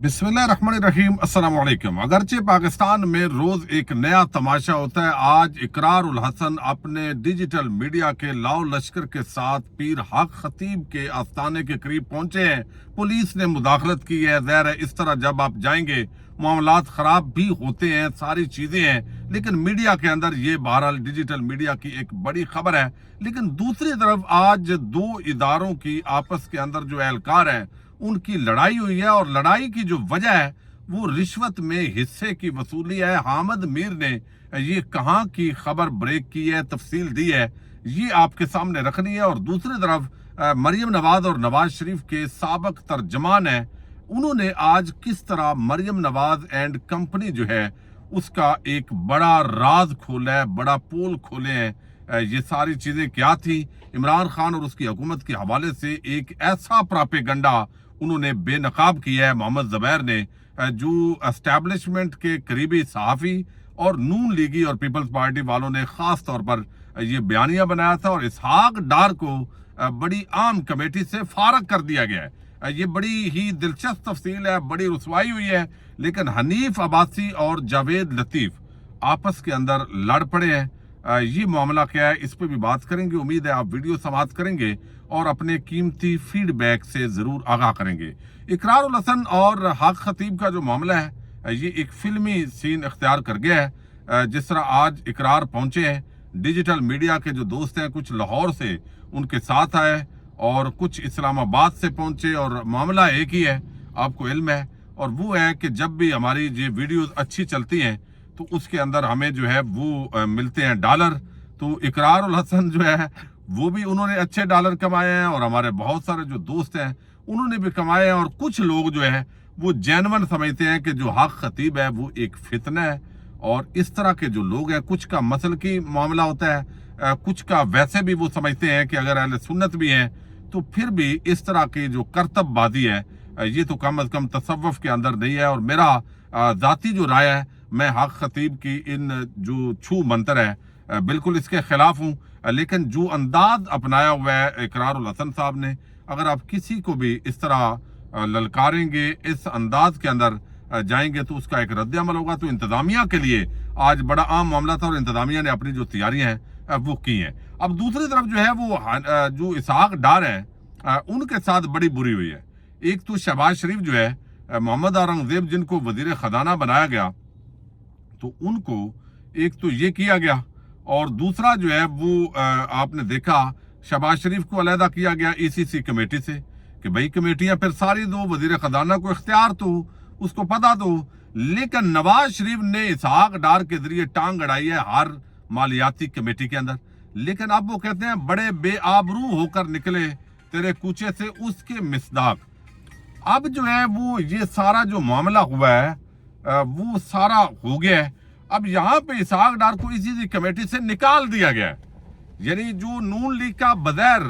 बिस्मिल्लाहिर्रहमानिर्रहीम अस्सलाम वालेकुम। अगरचे पाकिस्तान में रोज एक नया तमाशा होता है, आज इकरार उल हसन अपने डिजिटल मीडिया के लाओ लश्कर के साथ पीर हक खतीब के आस्थाने के करीब पहुंचे हैं। पुलिस ने मुदाखलत की है। ज़ाहिर है इस तरह जब आप जाएंगे मामलात खराब भी होते हैं, सारी चीजें हैं, लेकिन मीडिया के अंदर ये बहरहाल डिजिटल मीडिया की एक बड़ी खबर है। लेकिन दूसरी तरफ आज दो इदारों की आपस के अंदर जो एहलकार है उनकी लड़ाई हुई है, और लड़ाई की जो वजह है वो रिश्वत में हिस्से की वसूली है। हामिद मीर ने ये कहाँ की खबर ब्रेक की है, तफसील दी है, ये आपके सामने रखनी है। और दूसरी तरफ मरियम नवाज और नवाज शरीफ के साबक तर्जमान है, उन्होंने आज किस तरह मरियम नवाज एंड कंपनी जो है उसका एक बड़ा राज खोला है, बड़ा पोल खोले हैं। ये सारी चीजें क्या थी, इमरान खान और उसकी हुकूमत के हवाले से एक ऐसा प्रोपेगेंडा उन्होंने बेनकाब किया है मोहम्मद ज़ुबैर ने, जो एस्टैब्लिशमेंट के करीबी सहाफ़ी और नून लीगी और पीपल्स पार्टी वालों ने खास तौर पर ये बयानिया बनाया था, और इसहाक डार को बड़ी आम कमेटी से फारग कर दिया गया है। ये बड़ी ही दिलचस्प तफसील है, बड़ी रुसवाई हुई है। लेकिन हनीफ अब्बासी और जावेद लतीफ़ आपस के अंदर लड़ पड़े हैं। ये मामला क्या है, इस पर भी बात करेंगे। उम्मीद है आप वीडियो समाप्त करेंगे और अपने कीमती फीडबैक से जरूर आगाह करेंगे। इकरार उल हसन और हक खतीब का जो मामला है ये एक फिल्मी सीन इख्तियार कर गया है। जिस तरह आज इकरार पहुंचे हैं, डिजिटल मीडिया के जो दोस्त हैं कुछ लाहौर से उनके साथ आए और कुछ इस्लामाबाद से पहुंचे, और मामला एक ही है, आपको इल्म है, और वो है कि जब भी हमारी ये वीडियोस अच्छी चलती हैं तो उसके अंदर हमें जो है वो मिलते हैं डॉलर। तो इकरार उल हसन जो है वो भी उन्होंने अच्छे डॉलर कमाए हैं, और हमारे बहुत सारे जो दोस्त हैं उन्होंने भी कमाए हैं। और कुछ लोग जो है वो जेन्युइन समझते हैं कि जो हक खतीब है वो एक फितना है, और इस तरह के जो लोग हैं, कुछ का मसल की मामला होता है, कुछ का वैसे भी वो समझते हैं कि अगर अहले सुन्नत भी हैं तो फिर भी इस तरह की जो करतबबाजी है ये तो कम अज कम तसव्वुफ के अंदर नहीं है। और मेरा जाती जो राय है, मैं हक खतीब की इन जो छू मंतर है बिल्कुल इसके खिलाफ हूँ। लेकिन जो अंदाज अपनाया हुआ है इकरार उल हसन साहब ने, अगर आप किसी को भी इस तरह ललकारेंगे, इस अंदाज के अंदर जाएंगे तो उसका एक रद्द अमल होगा। तो इंतजामिया के लिए आज बड़ा आम मामला था, और इंतजामिया ने अपनी जो तैयारियां हैं वो की हैं। अब दूसरी तरफ जो है वो जो इसहाक डार है उनके साथ बड़ी बुरी हुई है। एक तो शहबाज शरीफ जो है मोहम्मद औरंगजेब जिनको वजीर खजाना बनाया गया, तो उनको एक तो ये किया गया, और दूसरा जो है वो आपने देखा शहबाज शरीफ को अलहदा किया गया ईसीसी कमेटी से कि भाई कमेटियां फिर सारी दो, वजीर खजाना को इख्तियार तो उसको पता दो। लेकिन नवाज शरीफ ने इसहाक डार के जरिए टांग अड़ाई है हर मालियाती कमेटी के अंदर। लेकिन अब वो कहते हैं बड़े बेआबरू होकर निकले तेरे कूचे से उसके मिसदाक। अब जो है वो ये सारा जो मामला हुआ है वो सारा हो गया है। अब यहाँ पे इसहाक डार को इसी कमेटी से निकाल दिया गया है। यानी जो नून लीग का बगैर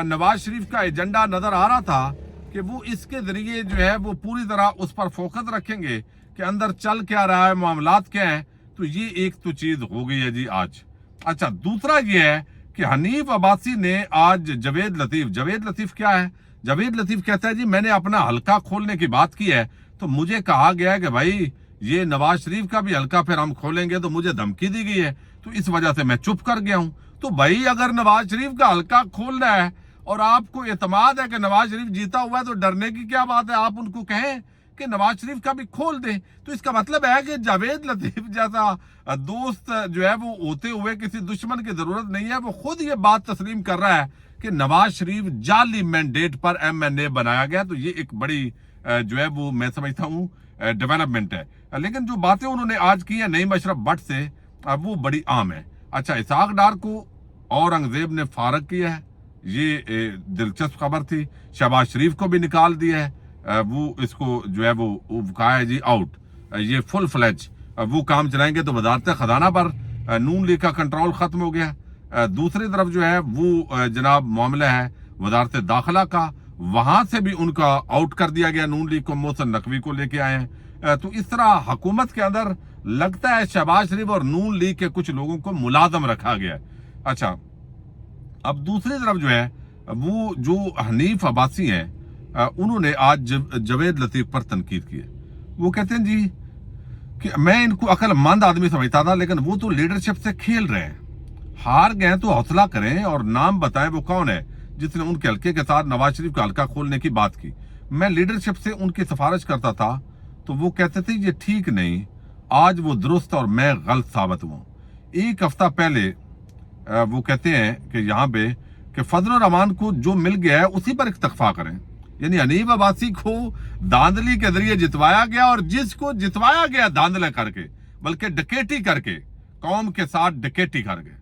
नवाज शरीफ का एजेंडा नजर आ रहा था कि वो इसके जरिए जो है वो पूरी तरह उस पर फोकस रखेंगे कि अंदर चल क्या रहा है, मामलात क्या है, तो ये एक तो चीज हो गई है जी आज। अच्छा, दूसरा ये है कि हनीफ अब्बासी ने आज जावेद लतीफ क्या है, जावेद लतीफ कहता है जी मैंने अपना हलका खोलने की बात की है, तो मुझे कहा गया है कि भाई ये नवाज शरीफ का भी हलका फिर हम खोलेंगे, तो मुझे धमकी दी गई है, तो इस वजह से मैं चुप कर गया हूं। तो भाई अगर नवाज शरीफ का हलका खोलना है और आपको एतमाद है कि नवाज शरीफ जीता हुआ है, तो डरने की क्या बात है, आप उनको कहें कि नवाज शरीफ का भी खोल दें। तो इसका मतलब है कि जावेद लतीफ जैसा दोस्त जो है वो होते हुए किसी दुश्मन की जरूरत नहीं है। वो खुद ये बात तस्लीम कर रहा है कि नवाज शरीफ जाली मैंडेट पर MNA बनाया गया। तो ये एक बड़ी जो है वो मैं समझता हूँ डेवलपमेंट है। लेकिन जो बातें उन्होंने आज की है नईम अशरफ भट्ट से वो बड़ी आम है। अच्छा, इसहाक डार को औरंगजेब ने फारग किया है, ये दिलचस्प खबर थी। शहबाज शरीफ को भी निकाल दिया है, वो इसको जो है वो कहा है जी आउट, ये फुल फ्लैज वो काम चलाएंगे। तो वजारत खजाना पर नून लीग का कंट्रोल खत्म हो गया। दूसरी तरफ जो है वो जनाब मामला है वजारत दाखिला का, वहां से भी उनका आउट कर दिया गया नून लीग को, मोहसिन नकवी को लेके आए हैं। तो इस तरह हुकूमत के अंदर लगता है शहबाज शरीफ और नून लीग के कुछ लोगों को मुलाजम रखा गया। अच्छा, अब दूसरी तरफ जो है वो जो हनीफ अब्बासी हैं उन्होंने आज जवेद लतीफ पर तनकीद की है। वो कहते हैं जी कि मैं इनको अक्लमंद आदमी समझता था, लेकिन वो तो लीडरशिप से खेल रहे हैं। हार गए तो हौसला करें और नाम बताएं वो कौन है जिसने उनके हल्के के साथ नवाज शरीफ का हल्का खोलने की बात की। मैं लीडरशिप से उनकी सिफारिश करता था तो वो कहते थे ये ठीक नहीं, आज वो दुरुस्त और मैं गलत साबित हुआ। एक हफ्ता पहले वो कहते हैं कि यहाँ पे कि फजल रहमान को जो मिल गया है उसी पर इक्तफा करें, यानी हनीफ अब्बासी को धांधली के जरिए जितवाया गया, और जिसको जितवाया गया धांधले करके, बल्कि डकैती करके, कौम के साथ डकैती करके,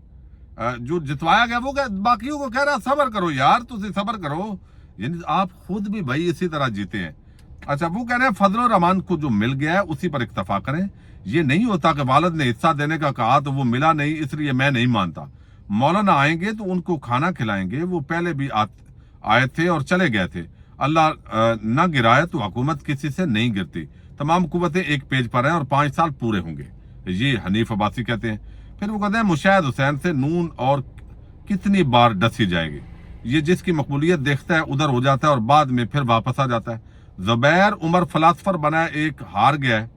जो जितवाया गया वो बाकियों को कह रहा सबर करो यार, तुझे सबर करो, यानी आप खुद भी भाई इसी तरह जीते हैं। अच्छा, वो कह रहे हैं फजल रहमान को जो मिल गया है उसी पर इक्तफा करें। ये नहीं होता कि वालिद ने हिस्सा देने का कहा तो वो मिला नहीं इसलिए मैं नहीं मानता। मौलाना आएंगे तो उनको खाना खिलाएंगे, वो पहले भी आए थे और चले गए थे। अल्लाह न गिराए तो हुकूमत किसी से नहीं गिरती। तमाम कुव्वतें एक पेज पर हैं और 5 साल पूरे होंगे, ये हनीफ अब्बासी कहते हैं। फिर वो कहते हैं मुशाहिद हुसैन से नून और कितनी बार डसी जाएगी, ये जिसकी मकबूलियत देखता है उधर हो जाता है और बाद में फिर वापस आ जाता है। जुबैर उमर फलासफर बना, एक हार गया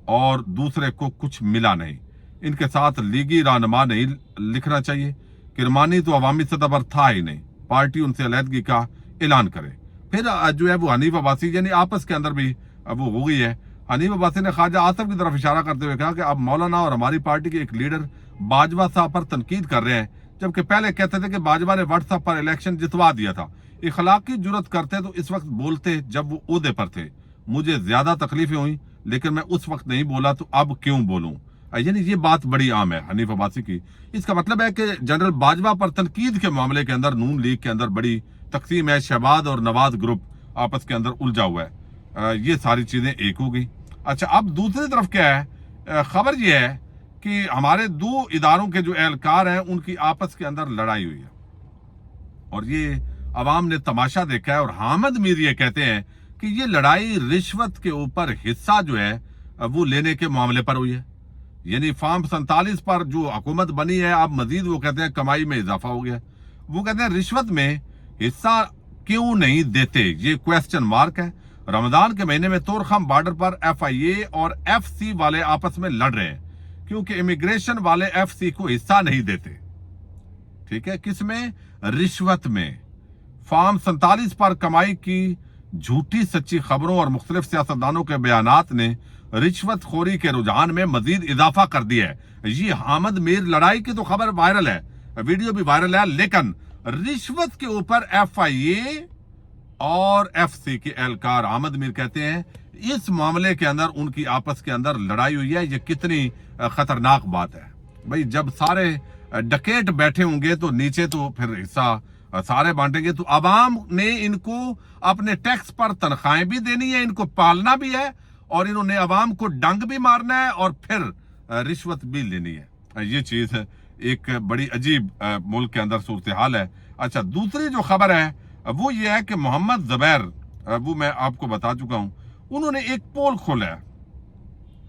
और दूसरे को कुछ मिला नहीं। इनके साथ लीगी रहनुमा नहीं लिखना चाहिए। किरमानी तो अवामी सतह पर था ही नहीं, पार्टी उनसे अलहदगी का ऐलान करे। फिर जो है वो हनीफ अब्बासी, यानी आपस के अंदर भी वो हो गई है। हनीफ अब्बासी ने ख्वाजा आसिफ की तरफ इशारा करते हुए कहा कि अब मौलाना और हमारी पार्टी के एक लीडर बाजवा साहब पर तनकीद कर रहे हैं, जबकि पहले कहते थे कि बाजवा ने व्हाट्सएप पर इलेक्शन जितवा दिया था। इखलाकी जुर्रत करते तो इस वक्त बोलते जब वो ओहदे पर थे। मुझे ज्यादा तकलीफें हुई लेकिन मैं उस वक्त नहीं बोला, तो अब क्यों बोलूं। यानी ये बात बड़ी आम है हनीफ अब्बासी की। इसका मतलब है कि जनरल बाजवा पर तनकीद के मामले के अंदर नून लीग के अंदर बड़ी तकसीम है, शहबाज और नवाज ग्रुप आपस के अंदर उलझा हुआ है। ये सारी चीजें एक हो गई। अच्छा, अब दूसरी तरफ क्या है, खबर ये है कि हमारे 2 इदारों के जो एहलकार हैं उनकी आपस के अंदर लड़ाई हुई है और ये अवाम ने तमाशा देखा है। और हामिद मीर ये कहते हैं कि ये लड़ाई रिश्वत के ऊपर हिस्सा जो है वो लेने के मामले पर हुई है। यानी फॉर्म 47 पर जो हुकूमत बनी है, अब मजीद वो कहते हैं कमाई में इजाफा हो गया। वो कहते हैं रिश्वत में हिस्सा क्यों नहीं देते, ये क्वेश्चन मार्क है। रमजान के महीने में तोरखम बॉर्डर पर FIA और FC वाले आपस में लड़ रहे हैं क्योंकि इमिग्रेशन वाले FC को हिस्सा नहीं देते। ठीक है, किसमें? रिश्वत में। फॉर्म 47 पर कमाई की झूठी सच्ची खबरों और मुख्तलिफ सियासतदानों के बयानात ने रिश्वत खोरी के रुझान में मजीद इजाफा कर दिया है। ये हामिद मीर लड़ाई की तो खबर वायरल है, वीडियो भी वायरल है, लेकिन रिश्वत के ऊपर FIA और FC के एहलकार हामिद मीर कहते हैं इस मामले के अंदर उनकी आपस के अंदर लड़ाई हुई है। ये कितनी खतरनाक बात है भाई। जब सारे डकैत बैठे होंगे तो नीचे तो फिर हिस्सा सारे बांटेंगे, तो अवाम ने इनको अपने टैक्स पर तनख्वाहें भी देनी है, इनको पालना भी है और इन्होंने अवाम को डंग भी मारना है और फिर रिश्वत भी लेनी है। ये चीज एक बड़ी अजीब मुल्क के अंदर सूरत हाल है। अच्छा, दूसरी जो खबर है वो ये है कि मोहम्मद जुबैर, वो मैं आपको बता चुका हूं, उन्होंने एक पोल खोला है।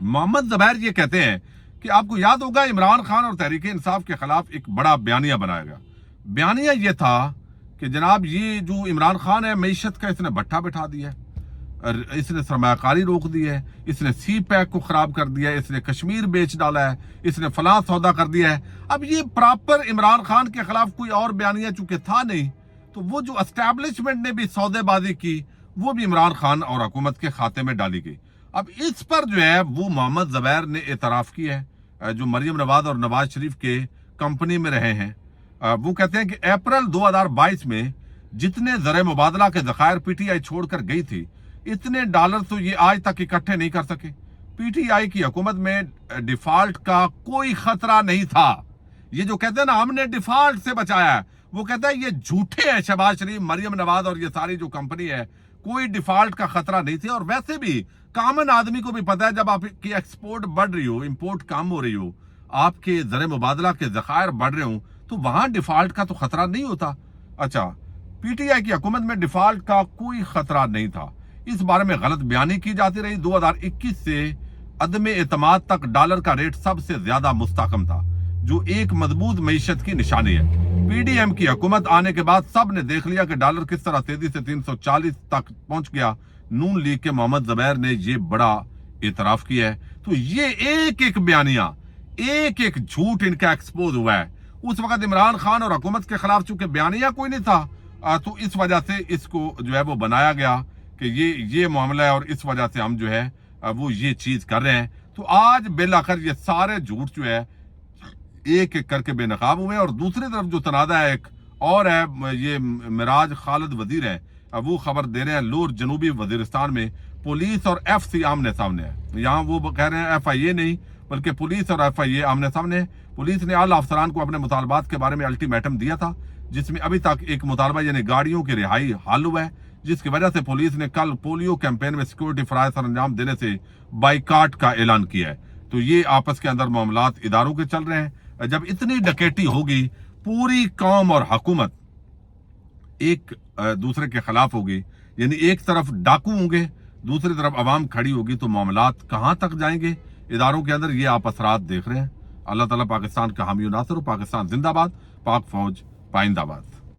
मोहम्मद जुबैर ये कहते हैं कि आपको याद होगा इमरान खान और तहरीक इंसाफ के खिलाफ एक बड़ा बयानिया बनाया गया। बयानिया ये था कि जनाब ये जो इमरान खान है मईशत का इसने भट्ठा बैठा दिया है, इसने सरमायाकारी रोक दी है, इसने CPAC को खराब कर दिया है, इसने कश्मीर बेच डाला है, इसने फलां सौदा कर दिया है। अब ये प्रॉपर इमरान खान के खिलाफ कोई और बयानिया चूंकि था नहीं, तो वो जो एस्टैब्लिशमेंट ने भी सौदेबाजी की वो भी इमरान खान और हुकूमत के खाते में डाली गई। अब इस पर जो है वो मोहम्मद जुबैर ने एतराफ की है, जो मरियम नवाज और नवाज शरीफ के कंपनी में रहे हैं। वो कहते हैं कि अप्रैल 2022 में जितने ज़र मुबादला के ज़खायर PTI छोड़कर गई थी, इतने डॉलर तो ये आज तक इकट्ठे नहीं कर सके। PTI की हुकूमत में डिफॉल्ट का कोई खतरा नहीं था। ये जो कहते हैं ना हमने डिफॉल्ट से बचाया है, वो कहता है ये झूठे हैं। शहबाज शरीफ, मरियम नवाज और ये सारी जो कंपनी है, कोई डिफॉल्ट का खतरा नहीं थी। और वैसे भी कॉमन आदमी को भी पता है जब आपकी एक्सपोर्ट बढ़ रही हो, इंपोर्ट कम हो रही हो, आपके ज़र मुबादला के ज़खायर बढ़ रहे हो, तो वहां डिफॉल्ट का तो खतरा नहीं होता। अच्छा, PTI की हुकूमत में डिफॉल्ट का कोई खतरा नहीं था। इस बारे में गलत बयानी की जाती रही। 2021 से अदम एतमाद तक डॉलर का रेट सबसे ज्यादा मुस्तहकम था। जो एक मजबूत मईशत की निशानी है। पीडीएम की हुकूमत आने के बाद सब ने देख लिया कि डॉलर किस तरह तेजी से 340 तक पहुंच गया। नून लीग के मोहम्मद ज़ुबैर ने ये बड़ा इतराफ किया है। तो ये एक एक बयानिया, एक एक झूठ इनका एक्सपोज हुआ है। उस वक्त इमरान खान और हुकूमत के खिलाफ चूंकि बयानिया कोई नहीं था, तो इस वजह से इसको जो है वो बनाया गया कि ये मामला है और इस वजह से हम जो है वो ये चीज कर रहे हैं। तो आज बिलाखिर ये सारे झूठ जो है एक एक करके बेनकाब हुए। और दूसरी तरफ जो तनाज़ा है एक और है, ये मिराज खालिद वजीर है, वो खबर दे रहे हैं लोर जनूबी वजीरिस्तान में पुलिस और एफसी आमने सामने है। यहाँ वो कह रहे हैं FIA नहीं बल्कि पुलिस और FIA आमने सामने है। पुलिस ने आला अफसरान को अपने मुतालबात के बारे में अल्टीमेटम दिया था, जिसमें अभी तक एक मुतालबा यानी गाड़ियों की रिहाई हल हुआ है, जिसकी वजह से पुलिस ने कल पोलियो कैंपेन में सिक्योरिटी फराइज सर अंजाम देने से बाइकाट का ऐलान किया है। तो ये आपस के अंदर मामलात इदारों के चल रहे हैं। जब इतनी डकैती होगी, पूरी कौम और हुकूमत एक दूसरे के खिलाफ होगी, यानी एक तरफ डाकू होंगे, दूसरी तरफ अवाम खड़ी होगी, तो मामलात कहां तक जाएंगे इदारों के अंदर, ये आप असरात देख रहे हैं। अल्लाह ताला पाकिस्तान का हामी नासिर हो। पाकिस्तान जिंदाबाद, पाक फौज पाइंदाबाद।